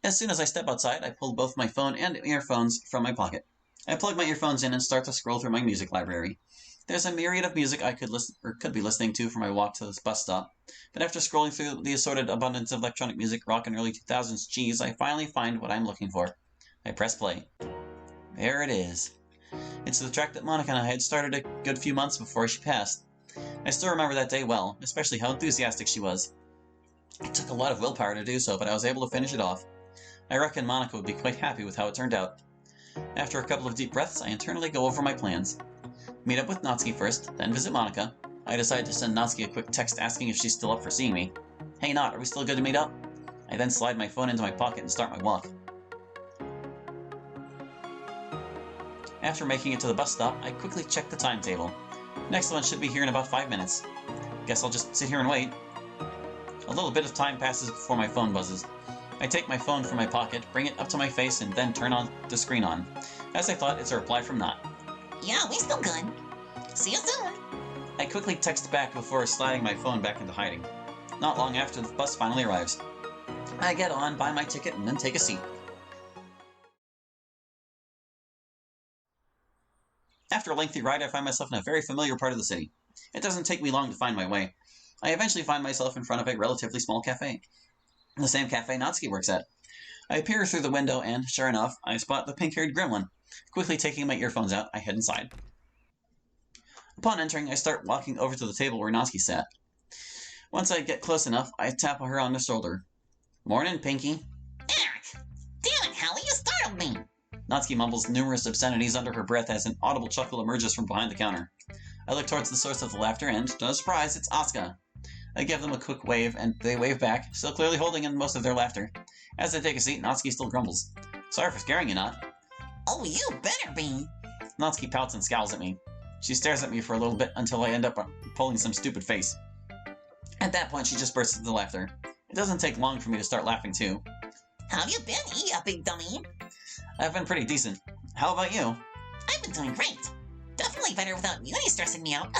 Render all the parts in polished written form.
As soon as I step outside, I pull both my phone and earphones from my pocket. I plug my earphones in and start to scroll through my music library. There's a myriad of music I could be listening to for my walk to this bus stop, but after scrolling through the assorted abundance of electronic music, rock, and early 2000s cheese, I finally find what I'm looking for. I press play. There it is. It's the track that Monica and I had started a good few months before she passed. I still remember that day well, especially how enthusiastic she was. It took a lot of willpower to do so, but I was able to finish it off. I reckon Monica would be quite happy with how it turned out. After a couple of deep breaths, I internally go over my plans. Meet up with Natsuki first, then visit Monica. I decide to send Natsuki a quick text asking if she's still up for seeing me. Hey Nat, are we still good to meet up? I then slide my phone into my pocket and start my walk. After making it to the bus stop, I quickly check the timetable. Next one should be here in about 5 minutes. Guess I'll just sit here and wait. A little bit of time passes before my phone buzzes. I take my phone from my pocket, bring it up to my face, and then turn the screen on. As I thought, it's a reply from Nat. Yeah, we still good. See you soon. I quickly text back before sliding my phone back into hiding. Not long after, the bus finally arrives. I get on, buy my ticket, and then take a seat. After a lengthy ride, I find myself in a very familiar part of the city. It doesn't take me long to find my way. I eventually find myself in front of a relatively small cafe. The same cafe Natsuki works at. I peer through the window and, sure enough, I spot the pink-haired gremlin. Quickly taking my earphones out, I head inside. Upon entering, I start walking over to the table where Natsuki sat. Once I get close enough, I tap her on the shoulder. Morning, Pinky. Eric! Damn it, Hallie, you startled me! Natsuki mumbles numerous obscenities under her breath as an audible chuckle emerges from behind the counter. I look towards the source of the laughter and, to no surprise, it's Asuka. I give them a quick wave, and they wave back, still clearly holding in most of their laughter. As I take a seat, Natsuki still grumbles. Sorry for scaring you, Nat. Oh, you better be! Natsuki pouts and scowls at me. She stares at me for a little bit until I end up pulling some stupid face. At that point, she just bursts into laughter. It doesn't take long for me to start laughing, too. How've you been, you big dummy? I've been pretty decent. How about you? I've been doing great. Definitely better without you stressing me out.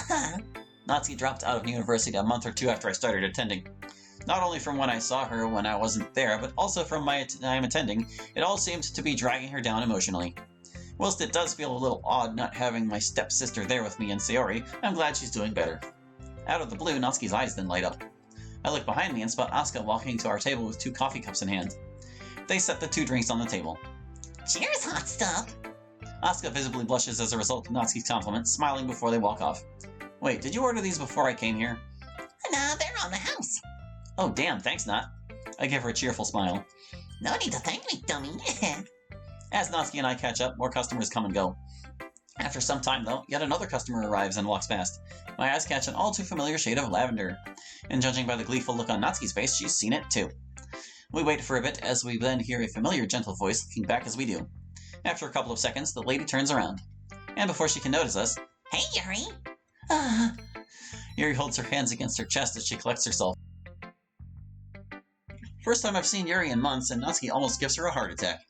Natsuki dropped out of university a month or two after I started attending. Not only from when I saw her when I wasn't there, but also from my time attending, it all seemed to be dragging her down emotionally. Whilst it does feel a little odd not having my stepsister there with me and Sayori, I'm glad she's doing better. Out of the blue, Natsuki's eyes then light up. I look behind me and spot Asuka walking to our table with 2 coffee cups in hand. They set the 2 drinks on the table. Cheers, hot stuff! Asuka visibly blushes as a result of Natsuki's compliment, smiling before they walk off. Wait, did you order these before I came here? No, they're on the house. Oh damn, thanks Nat. I give her a cheerful smile. No need to thank me, dummy. As Natsuki and I catch up, more customers come and go. After some time, though, yet another customer arrives and walks past. My eyes catch an all-too-familiar shade of lavender. And judging by the gleeful look on Natsuki's face, she's seen it too. We wait for a bit as we then hear a familiar gentle voice looking back as we do. After a couple of seconds, the lady turns around. And before she can notice us... Hey, Yuri! Yuri holds her hands against her chest as she collects herself. First time I've seen Yuri in months, and Natsuki almost gives her a heart attack.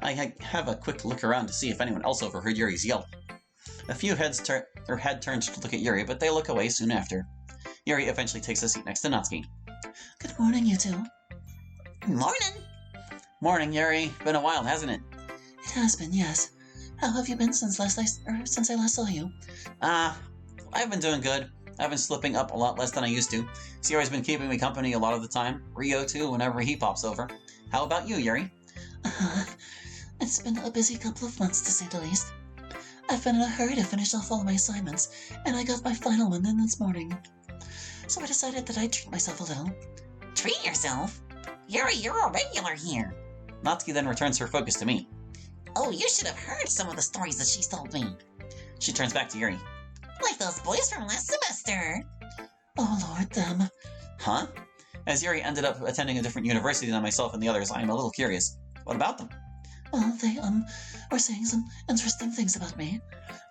I have a quick look around to see if anyone else overheard Yuri's yelp. A few heads head turned to look at Yuri, but they look away soon after. Yuri eventually takes a seat next to Natsuki. Good morning, you two. Morning! Morning, Yuri. Been a while, hasn't it? It has been, yes. How have you been since I last saw you? I've been doing good. I've been slipping up a lot less than I used to. Sayori's been keeping me company a lot of the time. Rio, too, whenever he pops over. How about you, Yuri? It's been a busy couple of months, to say the least. I've been in a hurry to finish off all of my assignments, and I got my final one in this morning. So I decided that I'd treat myself a little. Treat yourself? Yuri, you're a regular here. Natsuki then returns her focus to me. Oh, you should have heard some of the stories that she's told me. She turns back to Yuri. Like those boys from last semester. Oh, Lord, them. Huh? As Yuri ended up attending a different university than myself and the others, I am a little curious. What about them? Well, they, were saying some interesting things about me.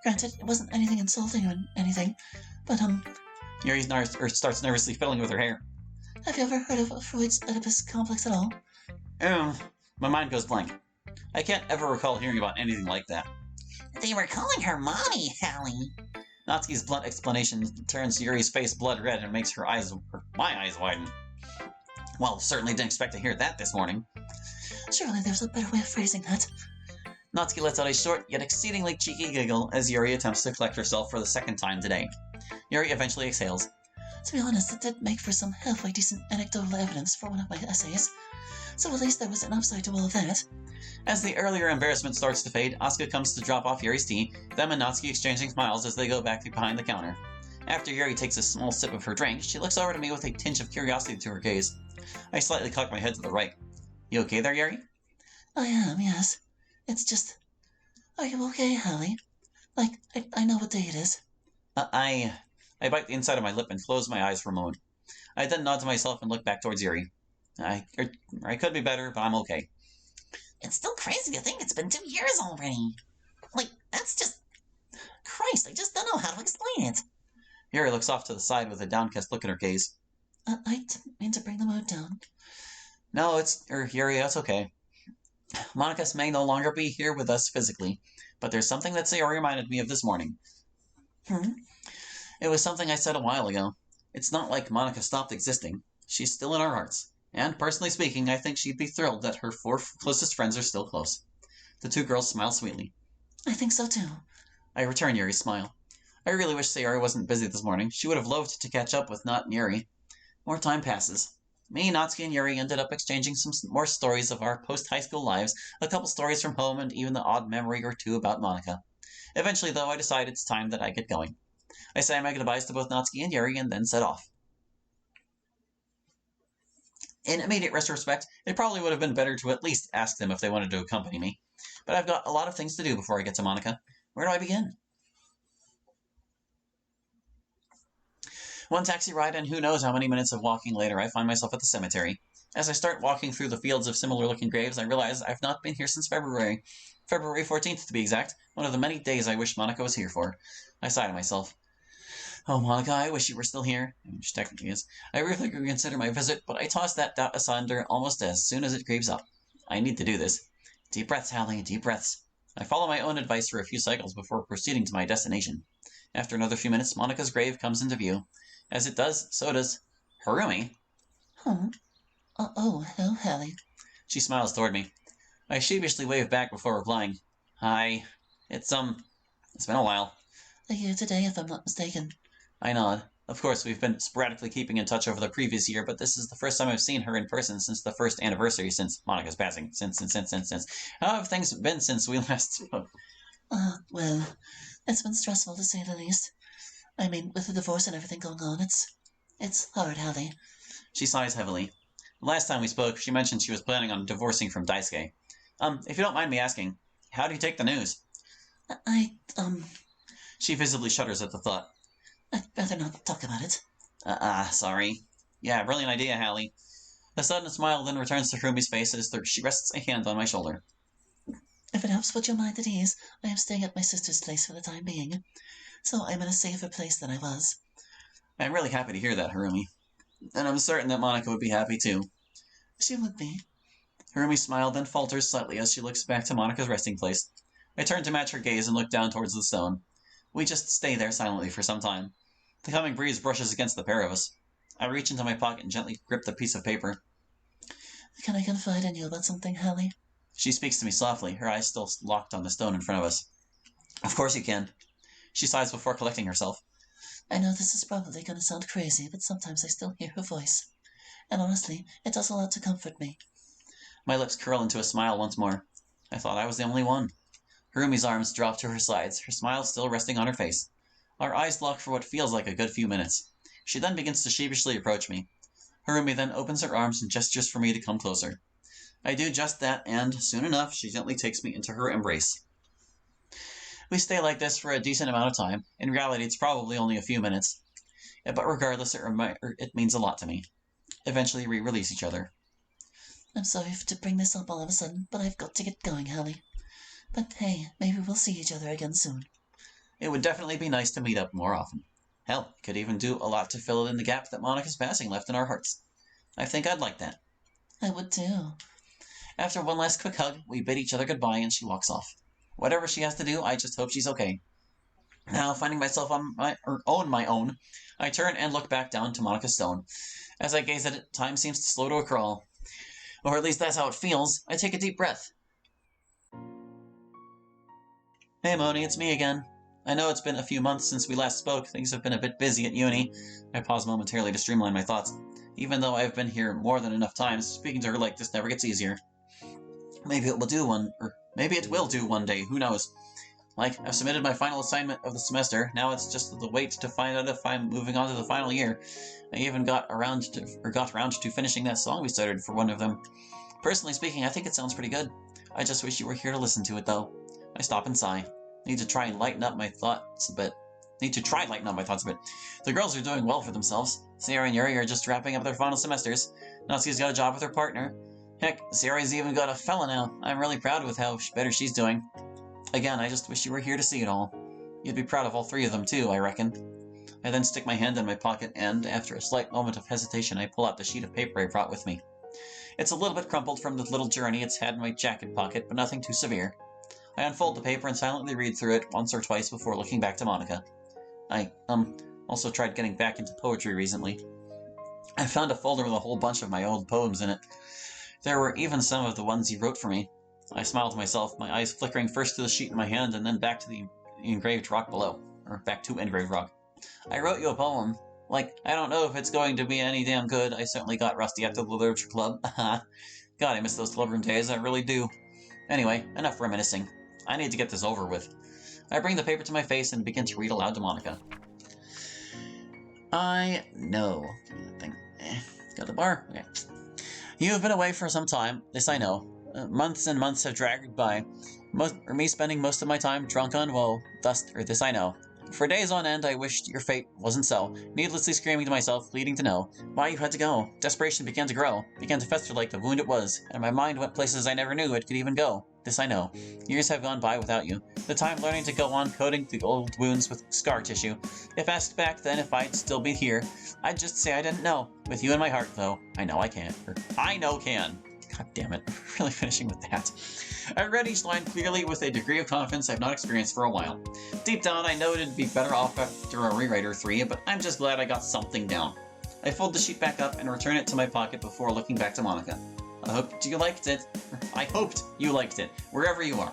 Granted, it wasn't anything insulting or anything, but, Yuri starts nervously fiddling with her hair. Have you ever heard of Freud's Oedipus complex at all? My mind goes blank. I can't ever recall hearing about anything like that. They were calling her Mommy, Hallie. Natsuki's blunt explanation turns Yuri's face blood red and makes my eyes widen. Well, certainly didn't expect to hear that this morning. Surely there's a better way of phrasing that. Natsuki lets out a short yet exceedingly cheeky giggle as Yuri attempts to collect herself for the second time today. Yuri eventually exhales. To be honest, it did make for some halfway decent anecdotal evidence for one of my essays. So at least there was an upside to all of that. As the earlier embarrassment starts to fade, Asuka comes to drop off Yuri's tea, them and Natsuki exchanging smiles as they go back behind the counter. After Yuri takes a small sip of her drink, she looks over to me with a tinge of curiosity to her gaze. I slightly cock my head to the right. You okay there, Yuri? I am, yes. It's just... Are you okay, Hallie? Like, I know what day it is. I bite the inside of my lip and close my eyes for a moment. I then nod to myself and look back towards Yuri. I could be better, but I'm okay. It's still crazy to think it's been 2 years already. Like, that's just... Christ, I just don't know how to explain it. Yuri looks off to the side with a downcast look in her gaze. I didn't mean to bring the mood down. No, Yuri, that's okay. Monica may no longer be here with us physically, but there's something that Sayori reminded me of this morning. It was something I said a while ago. It's not like Monica stopped existing. She's still in our hearts. And, personally speaking, I think she'd be thrilled that her 4 closest friends are still close. The 2 girls smile sweetly. I think so too. I return Yuri's smile. I really wish Sayori wasn't busy this morning. She would have loved to catch up with Nat and Yuri. More time passes. Me, Natsuki, and Yuri ended up exchanging some more stories of our post-high school lives, a couple stories from home, and even the odd memory or two about Monica. Eventually, though, I decide it's time that I get going. I say my goodbyes to both Natsuki and Yuri and then set off. In immediate retrospect, it probably would have been better to at least ask them if they wanted to accompany me. But I've got a lot of things to do before I get to Monica. Where do I begin? One taxi ride and who knows how many minutes of walking later I find myself at the cemetery. As I start walking through the fields of similar-looking graves, I realize I've not been here since February. February 14th, to be exact, one of the many days I wish Monica was here for. I sigh to myself. Oh, Monica, I wish you were still here. She technically is. I really reconsider my visit, but I toss that doubt asunder almost as soon as it creeps up. I need to do this. Deep breaths, Hallie, deep breaths. I follow my own advice for a few cycles before proceeding to my destination. After another few minutes, Monica's grave comes into view. As it does, so does Harumi. Oh, hello, Hallie. She smiles toward me. I sheepishly wave back before replying. Hi. It's been a while. A year today, if I'm not mistaken. I nod. Of course, we've been sporadically keeping in touch over the previous year, but this is the first time I've seen her in person since the first anniversary since Monica's passing. Since. How have things been since we last spoke? Well, it's been stressful to say the least. I mean, with the divorce and everything going on, it's hard, Hallie. She sighs heavily. The last time we spoke, she mentioned she was planning on divorcing from Daisuke. If you don't mind me asking, how do you take the news? She visibly shudders at the thought. I'd rather not talk about it. Sorry. Yeah, brilliant idea, Hallie. A sudden smile then returns to Harumi's face as she rests a hand on my shoulder. If it helps put your mind at ease, I am staying at my sister's place for the time being. So I'm in a safer place than I was. I'm really happy to hear that, Harumi. And I'm certain that Monica would be happy too. She would be. Harumi's smile then falters slightly as she looks back to Monica's resting place. I turn to match her gaze and look down towards the stone. We just stay there silently for some time. The coming breeze brushes against the pair of us. I reach into my pocket and gently grip the piece of paper. Can I confide in you about something, Hallie? She speaks to me softly, her eyes still locked on the stone in front of us. Of course you can. She sighs before collecting herself. I know this is probably going to sound crazy, but sometimes I still hear her voice. And honestly, it does a lot to comfort me. My lips curl into a smile once more. I thought I was the only one. Harumi's arms drop to her sides, her smile still resting on her face. Our eyes lock for what feels like a good few minutes. She then begins to sheepishly approach me. Harumi then opens her arms and gestures for me to come closer. I do just that, and, soon enough, she gently takes me into her embrace. We stay like this for a decent amount of time. In reality, it's probably only a few minutes. But regardless, it means a lot to me. Eventually, we release each other. I'm sorry to bring this up all of a sudden, but I've got to get going, Hallie. But hey, maybe we'll see each other again soon. It would definitely be nice to meet up more often. Hell, could even do a lot to fill in the gap that Monica's passing left in our hearts. I think I'd like that. I would too. After one last quick hug, we bid each other goodbye and she walks off. Whatever she has to do, I just hope she's okay. Now, finding myself on my own, I turn and look back down to Monica's stone. As I gaze at it, time seems to slow to a crawl. Or at least that's how it feels. I take a deep breath. Hey Moni, it's me again. I know it's been a few months since we last spoke. Things have been a bit busy at uni. I pause momentarily to streamline my thoughts. Even though I've been here more than enough times, speaking to her like this never gets easier. Maybe it will do one day, who knows? Like, I've submitted my final assignment of the semester, now it's just the wait to find out if I'm moving on to the final year. I even got around to finishing that song we started for one of them. Personally speaking, I think it sounds pretty good. I just wish you were here to listen to it, though. I stop and sigh. Need to try and lighten up my thoughts a bit. The girls are doing well for themselves. Sierra and Yuri are just wrapping up their final semesters. Natsuki's got a job with her partner. Heck, Sierra's even got a fella now. I'm really proud with how better she's doing. Again, I just wish you were here to see it all. You'd be proud of all three of them, too, I reckon. I then stick my hand in my pocket and, after a slight moment of hesitation, I pull out the sheet of paper I brought with me. It's a little bit crumpled from the little journey it's had in my jacket pocket, but nothing too severe. I unfold the paper and silently read through it once or twice before looking back to Monica. I, also tried getting back into poetry recently. I found a folder with a whole bunch of my old poems in it. There were even some of the ones you wrote for me. I smiled to myself, my eyes flickering first to the sheet in my hand and then back to the engraved rock below. Or back to engraved rock. I wrote you a poem. Like, I don't know if it's going to be any damn good. I certainly got rusty after the literature club. God, I miss those clubroom days, I really do. Anyway, enough reminiscing. I need to get this over with. I bring the paper to my face and begin to read aloud to Monica. I know. Got the bar? Okay. You have been away for some time, this I know. Months and months have dragged by. Me spending most of my time drunk on woe, this I know. For days on end I wished your fate wasn't so, needlessly screaming to myself, pleading to know why you had to go. Desperation began to grow, began to fester like the wound it was, and my mind went places I never knew it could even go. This I know. Years have gone by without you. The time learning to go on coating the old wounds with scar tissue. If asked back then if I'd still be here, I'd just say I didn't know. With you in my heart, though, I know I can. I know can. God damn it. Really finishing with that. I read each line clearly with a degree of confidence I've not experienced for a while. Deep down, I know it'd be better off after a rewrite or three, but I'm just glad I got something down. I fold the sheet back up and return it to my pocket before looking back to Monica. I hoped you liked it, wherever you are.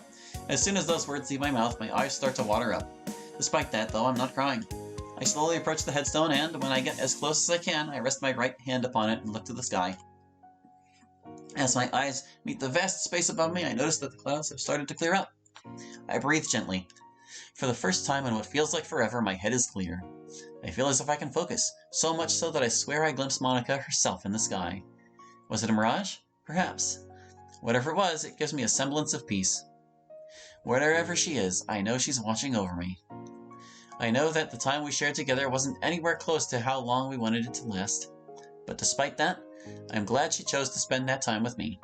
As soon as those words leave my mouth, my eyes start to water up. Despite that, though, I'm not crying. I slowly approach the headstone and, when I get as close as I can, I rest my right hand upon it and look to the sky. As my eyes meet the vast space above me, I notice that the clouds have started to clear up. I breathe gently. For the first time in what feels like forever, my head is clear. I feel as if I can focus, so much so that I swear I glimpse Monica herself in the sky. Was it a mirage? Perhaps. Whatever it was, it gives me a semblance of peace. Wherever she is, I know she's watching over me. I know that the time we shared together wasn't anywhere close to how long we wanted it to last. But despite that, I'm glad she chose to spend that time with me.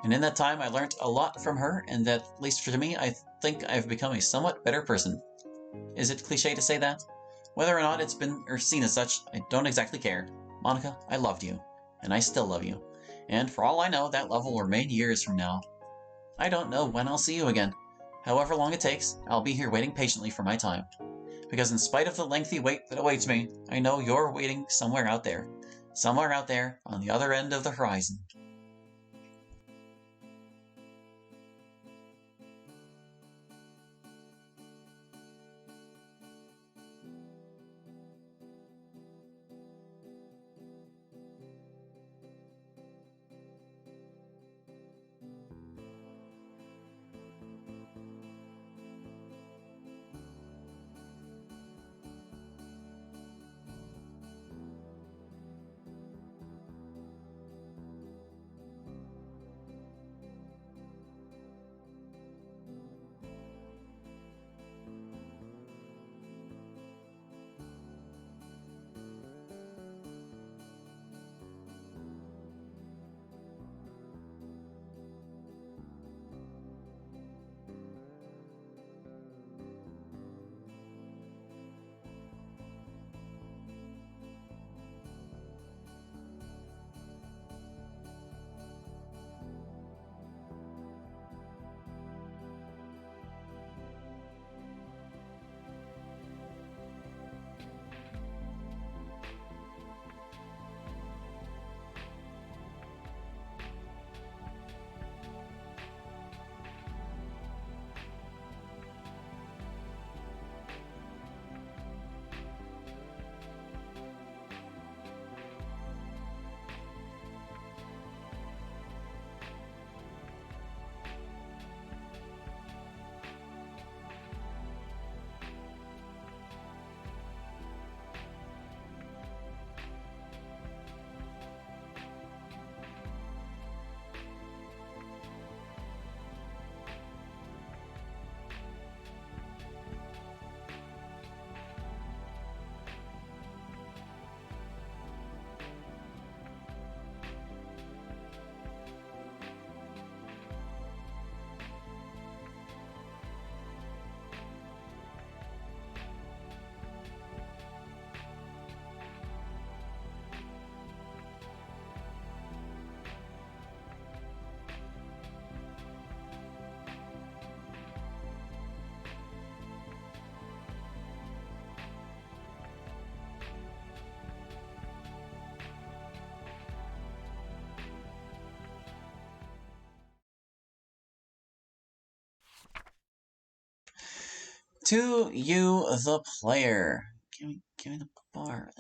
And in that time, I learned a lot from her, and that, at least for me, I think I've become a somewhat better person. Is it cliche to say that? Whether or not it's been or seen as such, I don't exactly care. Monica, I loved you, and I still love you. And for all I know, that love will remain years from now. I don't know when I'll see you again. However long it takes, I'll be here waiting patiently for my time. Because in spite of the lengthy wait that awaits me, I know you're waiting somewhere out there. Somewhere out there on the other end of the horizon. To you, the player. Give me the bar.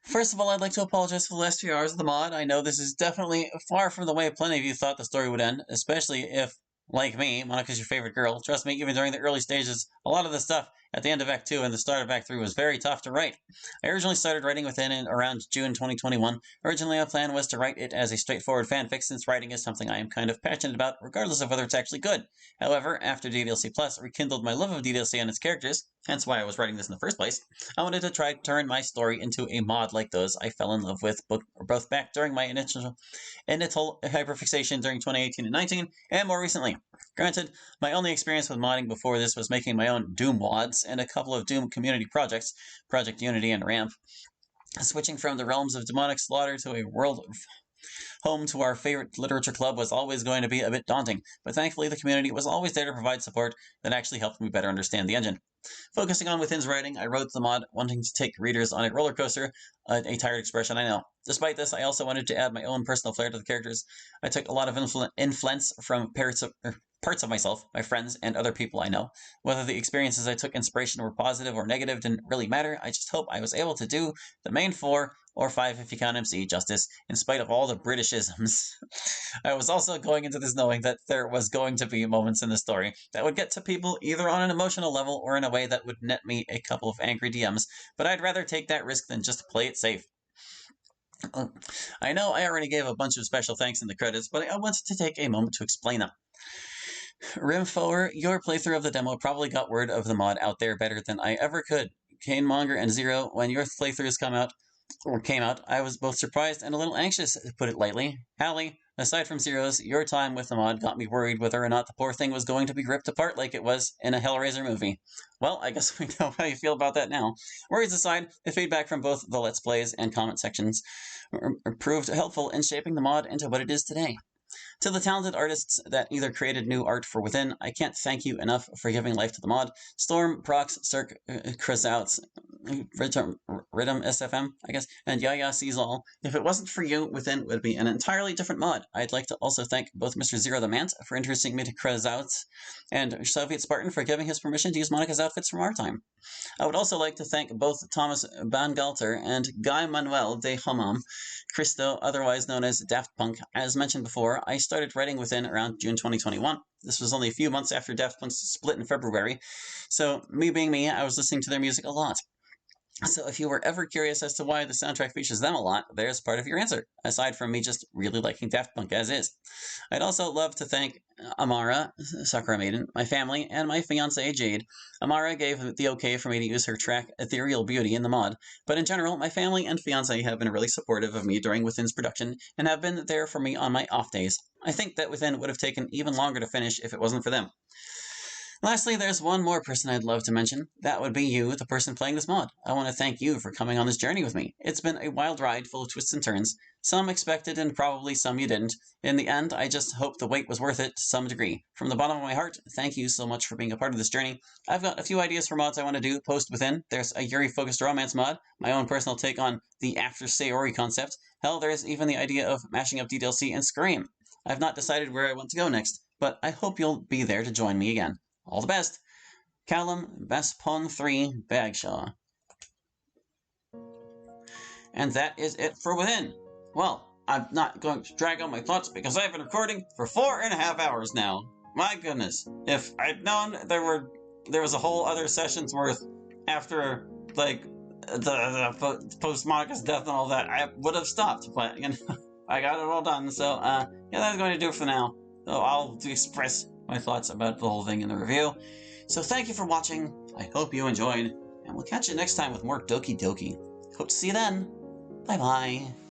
First of all, I'd like to apologize for the last few hours of the mod. I know this is definitely far from the way plenty of you thought the story would end, especially if, like me, Monica's your favorite girl. Trust me, even during the early stages, a lot of the stuff at the end of Act 2 and the start of Act 3 was very tough to write. I originally started writing within in around June 2021. Originally, my plan was to write it as a straightforward fanfic, since writing is something I am kind of passionate about, regardless of whether it's actually good. However, after DDLC Plus rekindled my love of DDLC and its characters, hence why I was writing this in the first place, I wanted to try to turn my story into a mod like those I fell in love with both back during my initial hyperfixation during 2018 and 19, and more recently. Granted, my only experience with modding before this was making my own Doom mods and a couple of Doom community projects, Project Unity and Ramp. Switching from the realms of demonic slaughter to a world home to our favorite literature club was always going to be a bit daunting, but thankfully the community was always there to provide support that actually helped me better understand the engine. Focusing on Within's writing, I wrote the mod wanting to take readers on a roller coaster, a tired expression, I know. Despite this, I also wanted to add my own personal flair to the characters. I took a lot of influence from parts of myself, my friends, and other people I know. Whether the experiences I took inspiration were positive or negative didn't really matter. I just hope I was able to do the main 4, or 5 if you count MC, justice, in spite of all the Britishisms. I was also going into this knowing that there was going to be moments in the story that would get to people either on an emotional level or in a way that would net me a couple of angry DMs, but I'd rather take that risk than just play it safe. I know I already gave a bunch of special thanks in the credits, but I wanted to take a moment to explain them. Rimfoer, your playthrough of the demo probably got word of the mod out there better than I ever could. Canemonger and Zero, when your playthroughs came out, I was both surprised and a little anxious, to put it lightly. Hallie, aside from Zero's, your time with the mod got me worried whether or not the poor thing was going to be ripped apart like it was in a Hellraiser movie. Well, I guess we know how you feel about that now. Worries aside, the feedback from both the Let's Plays and comment sections proved helpful in shaping the mod into what it is today. To the talented artists that either created new art for Within, I can't thank you enough for giving life to the mod. Storm, Prox, Cirque, Krazouts, Rhythm SFM, I guess, and Yaya sees all. If it wasn't for you, Within would be an entirely different mod. I'd like to also thank both Mr. Zero the Mant for introducing me to Krazouts, and Soviet Spartan for giving his permission to use Monica's outfits from our time. I would also like to thank both Thomas Bangalter and Guy Manuel de Homam Cristo, otherwise known as Daft Punk. As mentioned before, I started writing Within around June 2021. This was only a few months after Daft Punk's split in February, so me being me, I was listening to their music a lot. So if you were ever curious as to why the soundtrack features them a lot, there's part of your answer, aside from me just really liking Daft Punk as is. I'd also love to thank Amara, Sakura Maiden, my family, and my fiancée, Jade. Amara gave the okay for me to use her track Ethereal Beauty in the mod, but in general, my family and fiancée have been really supportive of me during Within's production and have been there for me on my off days. I think that Within would have taken even longer to finish if it wasn't for them. Lastly, there's one more person I'd love to mention. That would be you, the person playing this mod. I want to thank you for coming on this journey with me. It's been a wild ride full of twists and turns. Some expected and probably some you didn't. In the end, I just hope the wait was worth it to some degree. From the bottom of my heart, thank you so much for being a part of this journey. I've got a few ideas for mods I want to do post Within. There's a Yuri-focused romance mod, my own personal take on the After Sayori concept. Hell, there's even the idea of mashing up DDLC and Scream. I've not decided where I want to go next, but I hope you'll be there to join me again. All the best! Callum Bespon 3 Bagshaw. And that is it for Within. Well, I'm not going to drag on my thoughts because I've been recording for 4.5 hours now. My goodness. If I'd known there was a whole other session's worth after, like, the post Monica's death and all that, I would have stopped. But, you know, I got it all done. So, yeah, that's going to do it for now. So I'll express my thoughts about the whole thing in the review. So thank you for watching, I hope you enjoyed, and we'll catch you next time with more Doki Doki. Hope to see you then. Bye bye.